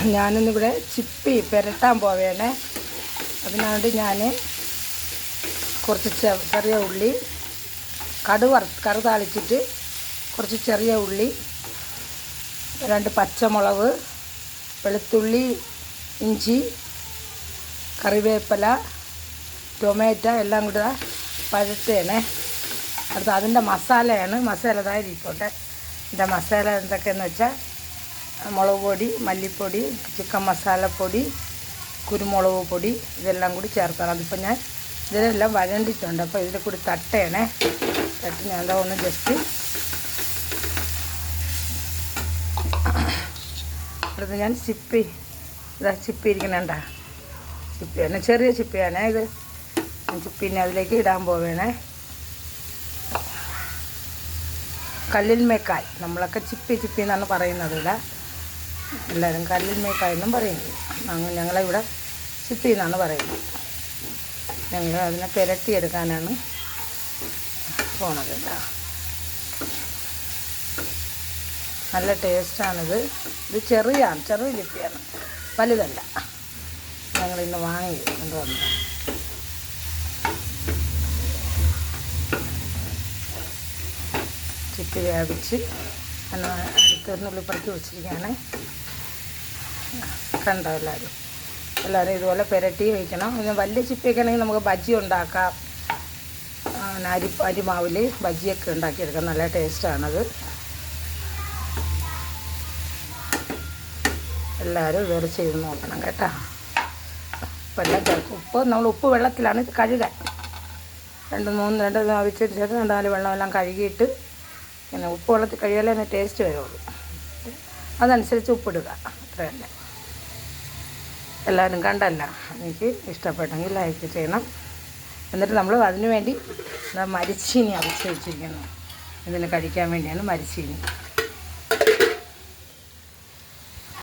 ഞാനിന്നിവിടെ ചിപ്പി പുരട്ടാൻ പോവേണേ. അതിനുവേണ്ടി ഞാൻ കുറച്ച് ചെറിയ ഉള്ളി, കറു താളിച്ചിട്ട് കുറച്ച് ചെറിയ ഉള്ളി, 2 പച്ചമുളക്, വെളുത്തുള്ളി, ഇഞ്ചി, കറിവേപ്പില, ടൊമാറ്റോ എല്ലാം കൂടെ പഴുത്തേണേ. അടുത്ത അതിൻ്റെ മസാലയാണ്. മസാല ഇതായിരിക്കട്ടെ. എൻ്റെ മസാല എന്തൊക്കെയെന്ന് വെച്ചാൽ മുളക് പൊടി, മല്ലിപ്പൊടി, ചിക്കൻ മസാലപ്പൊടി, കുരുമുളക് പൊടി ഇതെല്ലാം കൂടി ചേർക്കണം. അതിപ്പോൾ ഞാൻ ഇതിലെല്ലാം വഴണ്ടിട്ടുണ്ട്. അപ്പോൾ ഇതിൽ കൂടി തട്ടേണേ. തട്ടി ഞാൻ എന്താ ഒന്ന് ജസ്റ്റ് അടുത്ത് ഞാൻ ചിപ്പി ഇരിക്കണണ്ട. ചിപ്പിയാണ്, ചെറിയ ചിപ്പിയാണ് ഇത്. ചിപ്പിനെ അതിലേക്ക് ഇടാൻ പോവേണേ. കല്ലിന്മേക്കായ്, നമ്മളൊക്കെ ചിപ്പി എന്നാണ് പറയുന്നത്. ഇവിടെ എല്ലാവരും കല്ലിന്മേക്കായ് എന്നും പറയുന്നത്. ഞങ്ങളിവിടെ ചിപ്പി എന്നാണ് പറയുന്നത്. ഞങ്ങൾ അതിനെ പുരട്ടിയെടുക്കാനാണ് പോണത് കേട്ടോ. നല്ല ടേസ്റ്റാണിത്. ഇത് ചെറിയ ചിപ്പിയാണ്, വലുതല്ല. ഞങ്ങളിന്ന് വാങ്ങി കൊണ്ടുവന്നു. ചിപ്പി വേവിച്ച് അടുത്തൊന്നുള്ളി പറക്കി വെച്ചിരിക്കുകയാണ്. കണ്ടോ എല്ലാവരും ഇതുപോലെ പുരട്ടി വയ്ക്കണം. പിന്നെ വലിയ ചിപ്പിയൊക്കെ ആണെങ്കിൽ നമുക്ക് ബജ്ജി ഉണ്ടാക്കാം. അരിമാവിൽ ബജ്ജിയൊക്കെ ഉണ്ടാക്കിയെടുക്കാം. നല്ല ടേസ്റ്റാണത്. എല്ലാവരും ഇതുപോലെ ചെയ്ത് നോക്കണം കേട്ടോ. വെള്ളം ചേർക്കും. നമ്മൾ ഉപ്പ് വെള്ളത്തിലാണ് ഇത് കഴുകാൻ. 2 ആവശ്യത്തിന് ശേഷം 4 വെള്ളമെല്ലാം കഴുകിയിട്ട് പിന്നെ ഉപ്പ് വെള്ളത്തിൽ കഴുകിയാലേ അതിന് ടേസ്റ്റ് വരുള്ളൂ. അതനുസരിച്ച് ഉപ്പിടുക, അത്ര തന്നെ. എല്ലാവരും കണ്ടല്ല, എനിക്ക് ഇഷ്ടപ്പെട്ടെങ്കിൽ ലൈക്ക് ചെയ്യണം. എന്നിട്ട് നമ്മൾ അതിനു വേണ്ടി മരിച്ചീനി അരച്ച് വെച്ചിരിക്കുന്നു. ഇതിന് കഴിക്കാൻ വേണ്ടിയാണ് മരിച്ചീനി.